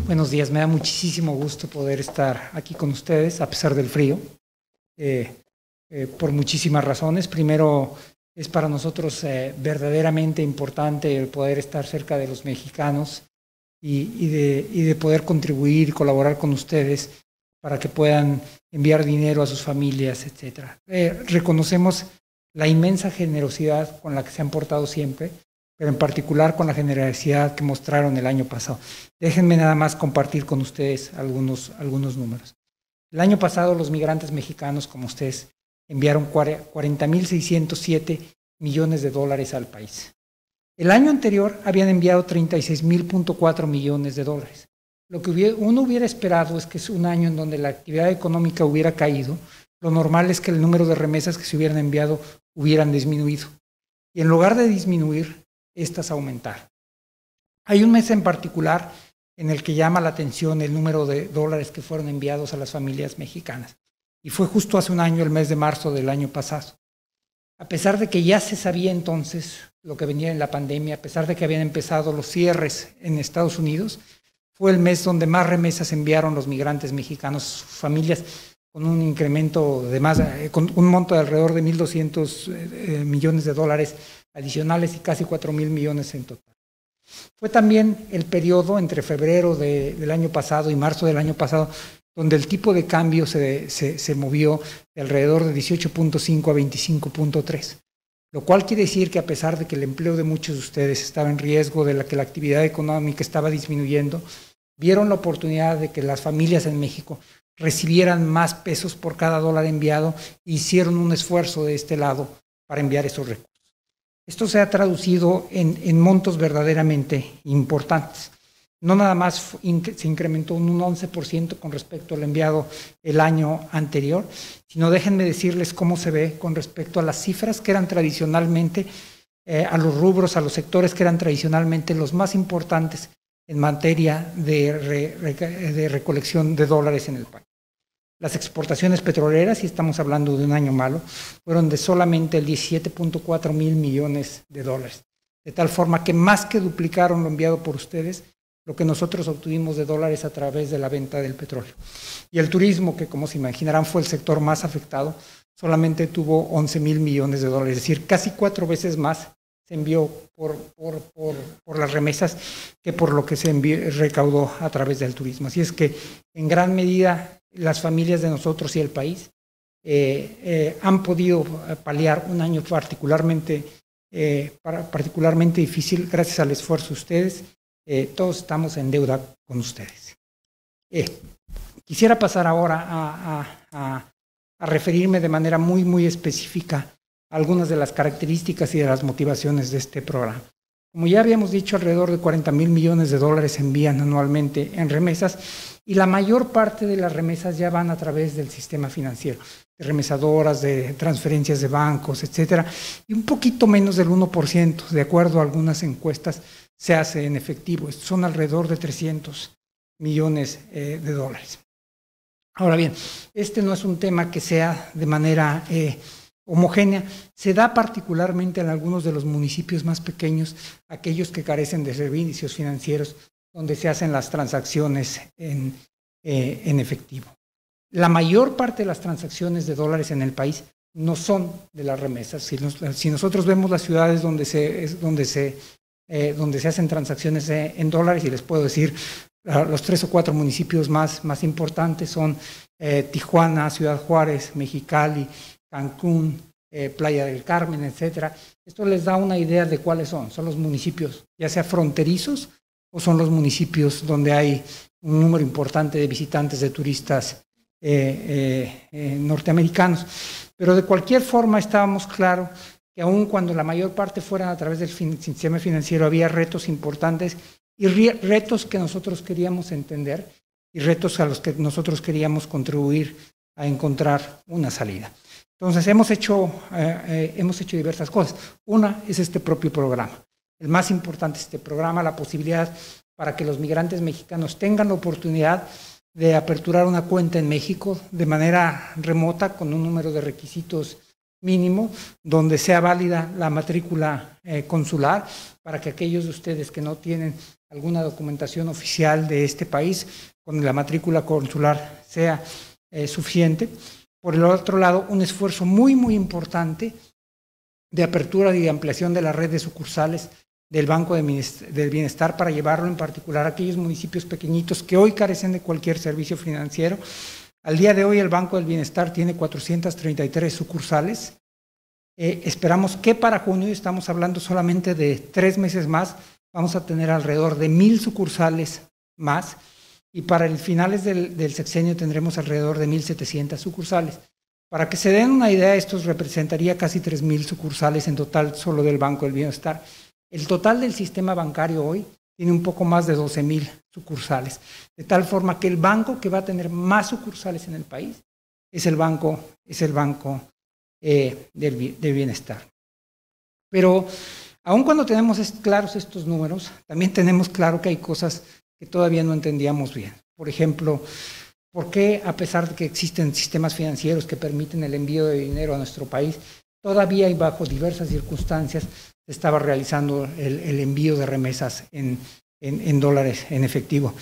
Buenos días, me da muchísimo gusto poder estar aquí con ustedes a pesar del frío, por muchísimas razones. Primero, es para nosotros verdaderamente importante el poder estar cerca de los mexicanos y de poder contribuir y colaborar con ustedes para que puedan enviar dinero a sus familias, etcétera. Reconocemos la inmensa generosidad con la que se han portado siempre, pero en particular con la generosidad que mostraron el año pasado. Déjenme nada más compartir con ustedes algunos números. El año pasado los migrantes mexicanos, como ustedes, enviaron 40.607 millones de dólares al país. El año anterior habían enviado 36.4 millones de dólares. Lo que uno hubiera esperado es que es un año en donde la actividad económica hubiera caído. Lo normal es que el número de remesas que se hubieran enviado hubieran disminuido. Y en lugar de disminuir, estas aumentaron. Hay un mes en particular en el que llama la atención el número de dólares que fueron enviados a las familias mexicanas. Y fue justo hace un año, el mes de marzo del año pasado. A pesar de que ya se sabía entonces lo que venía en la pandemia, a pesar de que habían empezado los cierres en Estados Unidos, fue el mes donde más remesas enviaron los migrantes mexicanos a sus familias, con un incremento de más, con un monto de alrededor de 1.200 millones de dólares adicionales y casi 4.000 millones en total. Fue también el periodo entre febrero del año pasado y marzo del año pasado donde el tipo de cambio se movió de alrededor de 18.5 a 25.3, lo cual quiere decir que a pesar de que el empleo de muchos de ustedes estaba en riesgo, de que la actividad económica estaba disminuyendo, vieron la oportunidad de que las familias en México recibieran más pesos por cada dólar enviado e hicieron un esfuerzo de este lado para enviar esos recursos. Esto se ha traducido en montos verdaderamente importantes. No nada más se incrementó un 11% con respecto al enviado el año anterior, sino déjenme decirles cómo se ve con respecto a las cifras que eran tradicionalmente, a los rubros, a los sectores que eran tradicionalmente los más importantes en materia de recolección de dólares en el país. Las exportaciones petroleras, y estamos hablando de un año malo, fueron de solamente el 17.4 mil millones de dólares. De tal forma que más que duplicaron lo enviado por ustedes, lo que nosotros obtuvimos de dólares a través de la venta del petróleo. Y el turismo, que como se imaginarán fue el sector más afectado, solamente tuvo 11 mil millones de dólares, es decir, casi 4 veces más se envió por las remesas que por lo que se recaudó a través del turismo. Así es que en gran medida las familias de nosotros y el país han podido paliar un año particularmente difícil gracias al esfuerzo de ustedes. Todos estamos en deuda con ustedes. Quisiera pasar ahora a referirme de manera muy específica a algunas de las características y de las motivaciones de este programa. Como ya habíamos dicho, alrededor de 40 mil millones de dólares se envían anualmente en remesas y la mayor parte de las remesas ya van a través del sistema financiero, de remesadoras, de transferencias de bancos, etcétera, y un poquito menos del 1%, de acuerdo a algunas encuestas, se hace en efectivo. Son alrededor de 300 millones de dólares. Ahora bien, este no es un tema que sea de manera homogénea, se da particularmente en algunos de los municipios más pequeños, aquellos que carecen de servicios financieros, donde se hacen las transacciones en efectivo. La mayor parte de las transacciones de dólares en el país no son de las remesas. Si nosotros vemos las ciudades donde se hacen transacciones en dólares, y les puedo decir, los 3 o 4 municipios más importantes son Tijuana, Ciudad Juárez, Mexicali, Cancún, Playa del Carmen, etcétera. Esto les da una idea de cuáles son. Son los municipios, ya sea fronterizos, o son los municipios donde hay un número importante de visitantes, de turistas norteamericanos. Pero de cualquier forma estábamos claros que aun cuando la mayor parte fueran a través del sistema financiero, había retos importantes y retos que nosotros queríamos entender y retos a los que nosotros queríamos contribuir a encontrar una salida. Entonces hemos hecho diversas cosas. Una es este propio programa. El más importante es este programa, la posibilidad para que los migrantes mexicanos tengan la oportunidad de aperturar una cuenta en México de manera remota con un número de requisitos mínimo, donde sea válida la matrícula consular, para que aquellos de ustedes que no tienen alguna documentación oficial de este país con la matrícula consular sea suficiente. Por el otro lado, un esfuerzo muy, muy importante de apertura y de ampliación de la red de sucursales del Banco del Bienestar para llevarlo en particular a aquellos municipios pequeñitos que hoy carecen de cualquier servicio financiero. Al día de hoy el Banco del Bienestar tiene 433 sucursales. Esperamos que para junio, estamos hablando solamente de 3 meses más, vamos a tener alrededor de 1,000 sucursales más, y para el finales del sexenio tendremos alrededor de 1,700 sucursales. Para que se den una idea, esto representaría casi 3,000 sucursales en total solo del Banco del Bienestar. El total del sistema bancario hoy tiene un poco más de 12,000 sucursales, de tal forma que el banco que va a tener más sucursales en el país es el banco del Bienestar. Pero aun cuando tenemos claros estos números, también tenemos claro que hay cosas que todavía no entendíamos bien. Por ejemplo, ¿por qué, a pesar de que existen sistemas financieros que permiten el envío de dinero a nuestro país, todavía y bajo diversas circunstancias se estaba realizando el envío de remesas en dólares en efectivo?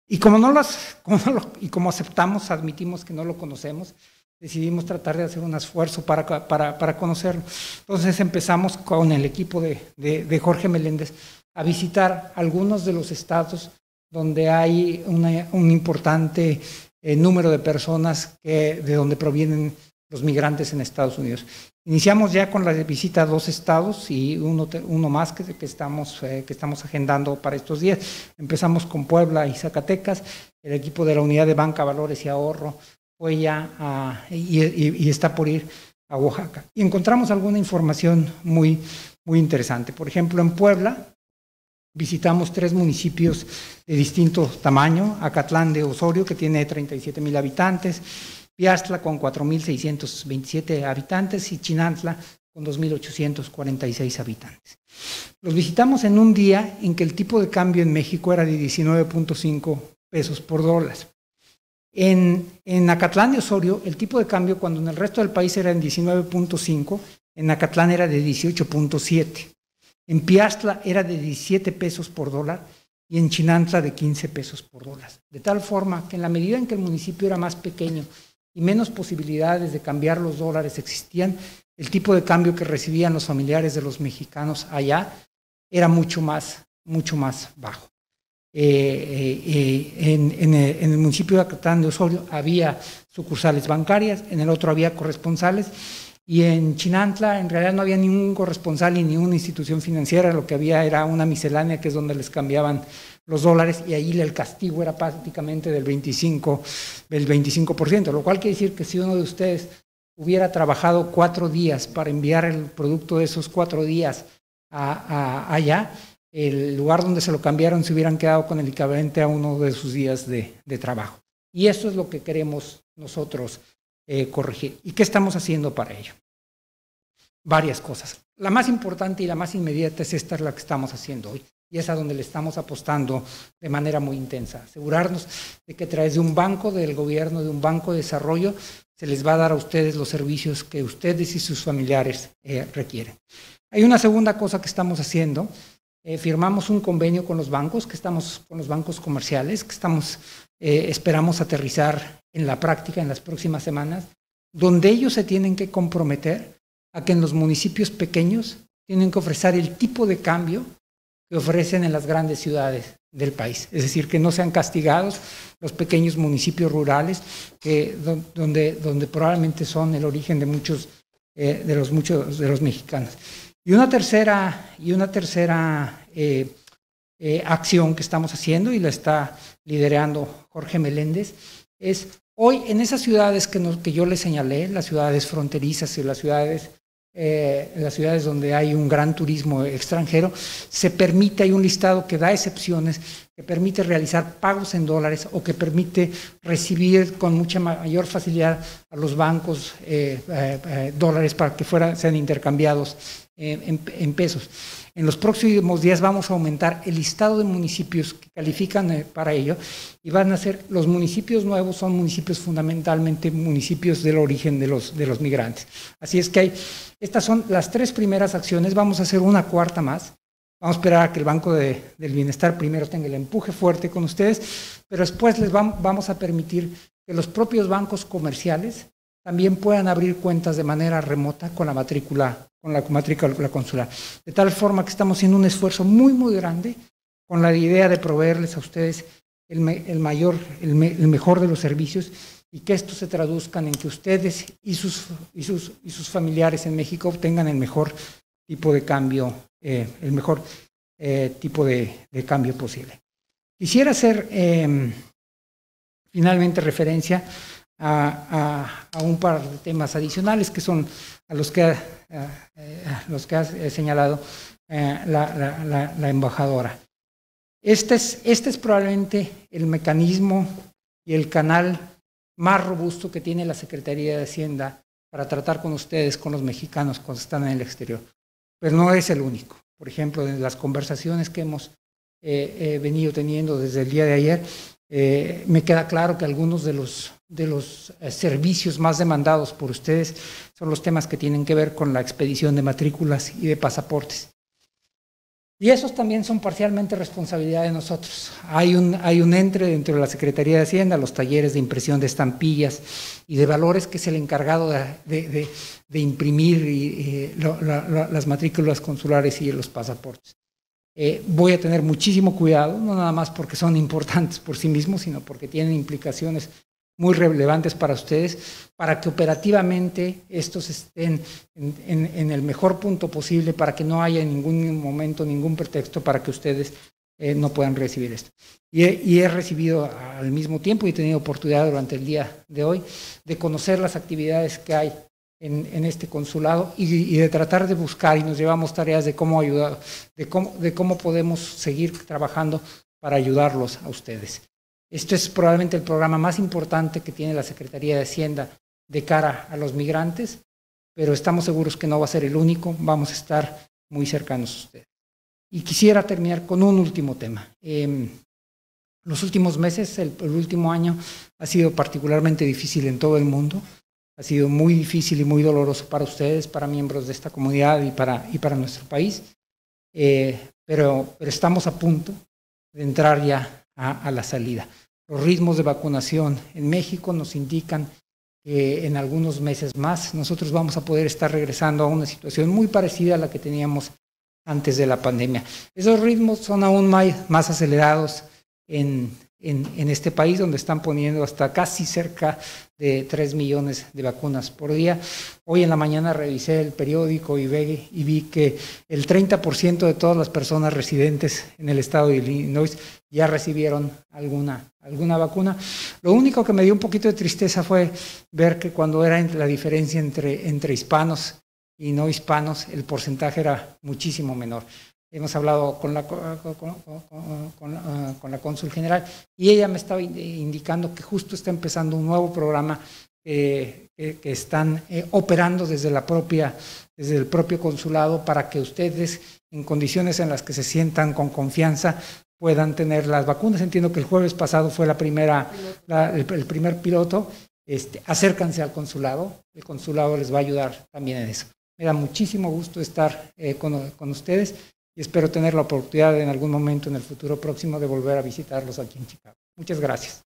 Y como aceptamos, admitimos que no lo conocemos, decidimos tratar de hacer un esfuerzo para conocerlo. Entonces empezamos con el equipo de Jorge Meléndez a visitar algunos de los estados donde hay un importante número de personas de donde provienen los migrantes en Estados Unidos. Iniciamos ya con la visita a 2 estados y uno más que estamos agendando para estos días. Empezamos con Puebla y Zacatecas. El equipo de la Unidad de Banca, Valores y Ahorro fue ya y está por ir a Oaxaca. Y encontramos alguna información muy, muy interesante. Por ejemplo, en Puebla visitamos 3 municipios de distinto tamaño: Acatlán de Osorio, que tiene 37,000 habitantes, Piastla con 4,627 habitantes y Chinantla con 2,846 habitantes. Los visitamos en un día en que el tipo de cambio en México era de 19.5 pesos por dólar. En Acatlán de Osorio, el tipo de cambio, cuando en el resto del país era en 19.5, en Acatlán era de 18.7. En Piastla era de 17 pesos por dólar y en Chinantla de 15 pesos por dólar. De tal forma que en la medida en que el municipio era más pequeño y menos posibilidades de cambiar los dólares existían, el tipo de cambio que recibían los familiares de los mexicanos allá era mucho más bajo. En el municipio de Acatlán de Osorio había sucursales bancarias, en el otro había corresponsales, y en Chinantla en realidad no había ningún corresponsal ni ninguna institución financiera. Lo que había era una miscelánea, que es donde les cambiaban los dólares, y ahí el castigo era prácticamente del 25%, lo cual quiere decir que si uno de ustedes hubiera trabajado 4 días para enviar el producto de esos 4 días allá, el lugar donde se lo cambiaron se hubieran quedado con el equivalente a uno de sus días de trabajo. Y eso es lo que queremos nosotros corregir. ¿Y qué estamos haciendo para ello? Varias cosas. La más importante y la más inmediata es esta, la que estamos haciendo hoy, y es a donde le estamos apostando de manera muy intensa. Asegurarnos de que a través de un banco del gobierno, de un banco de desarrollo, se les va a dar a ustedes los servicios que ustedes y sus familiares requieren. Hay una segunda cosa que estamos haciendo. Firmamos un convenio con los bancos, con los bancos comerciales, que esperamos aterrizar en la práctica en las próximas semanas, donde ellos se tienen que comprometer a que en los municipios pequeños tienen que ofrecer el tipo de cambio que ofrecen en las grandes ciudades del país. Es decir, que no sean castigados los pequeños municipios rurales, donde probablemente son el origen de muchos de los mexicanos. Y una tercera acción que estamos haciendo, y la está liderando Jorge Meléndez, es hoy en esas ciudades que yo les señalé, las ciudades fronterizas y las ciudades donde hay un gran turismo extranjero, hay un listado que da excepciones, que permite realizar pagos en dólares o que permite recibir con mucha mayor facilidad a los bancos dólares para que sean intercambiados en pesos. En los próximos días vamos a aumentar el listado de municipios que califican para ello, y van a ser los municipios nuevos, son municipios fundamentalmente municipios del origen de los migrantes. Así es que estas son las 3 primeras acciones. Vamos a hacer una cuarta más, Vamos a esperar a que el Banco del Bienestar primero tenga el empuje fuerte con ustedes, pero después les vamos a permitir que los propios bancos comerciales también puedan abrir cuentas de manera remota con la matrícula consular. De tal forma que estamos haciendo un esfuerzo muy, muy grande con la idea de proveerles a ustedes el mejor de los servicios y que esto se traduzcan en que ustedes y sus familiares en México obtengan el mejor tipo de cambio, tipo de cambio posible. Quisiera hacer finalmente referencia a un par de temas adicionales que son a los que ha señalado la embajadora. Este es probablemente el mecanismo y el canal más robusto que tiene la Secretaría de Hacienda para tratar con ustedes, con los mexicanos cuando están en el exterior. Pero no es el único. Por ejemplo, en las conversaciones que hemos venido teniendo desde el día de ayer, me queda claro que algunos de los servicios más demandados por ustedes son los temas que tienen que ver con la expedición de matrículas y de pasaportes. Y esos también son parcialmente responsabilidad de nosotros. Hay un ente dentro de la Secretaría de Hacienda, los talleres de impresión de estampillas y de valores, que es el encargado de imprimir las matrículas consulares y los pasaportes. Voy a tener muchísimo cuidado, no nada más porque son importantes por sí mismos, sino porque tienen implicaciones muy relevantes para ustedes, para que operativamente estos estén en el mejor punto posible, para que no haya en ningún momento ningún pretexto para que ustedes no puedan recibir esto. Y he recibido al mismo tiempo y he tenido oportunidad durante el día de hoy de conocer las actividades que hay en este consulado y de tratar de buscar, y nos llevamos tareas de cómo ayudar, de cómo podemos seguir trabajando para ayudarlos a ustedes. Esto es probablemente el programa más importante que tiene la Secretaría de Hacienda de cara a los migrantes, pero estamos seguros que no va a ser el único, vamos a estar muy cercanos a ustedes. Y quisiera terminar con un último tema. Los últimos meses, el último año, ha sido particularmente difícil en todo el mundo, ha sido muy difícil y muy doloroso para ustedes, para miembros de esta comunidad y para nuestro país, pero estamos a punto de entrar ya a la salida. Los ritmos de vacunación en México nos indican que en algunos meses más nosotros vamos a poder estar regresando a una situación muy parecida a la que teníamos antes de la pandemia. Esos ritmos son aún más acelerados en este país, donde están poniendo hasta casi cerca de 3 millones de vacunas por día. Hoy en la mañana revisé el periódico y vi que el 30% de todas las personas residentes en el estado de Illinois ya recibieron alguna vacuna. Lo único que me dio un poquito de tristeza fue ver que cuando era la diferencia entre hispanos y no hispanos, el porcentaje era muchísimo menor. Hemos hablado con la cónsul general y ella me estaba indicando que justo está empezando un nuevo programa que están operando desde el propio consulado, para que ustedes, en condiciones en las que se sientan con confianza, puedan tener las vacunas. Entiendo que el jueves pasado fue el primer piloto. Acércanse al consulado, el consulado les va a ayudar también en eso. Me da muchísimo gusto estar con ustedes. Y espero tener la oportunidad en algún momento en el futuro próximo de volver a visitarlos aquí en Chicago. Muchas gracias.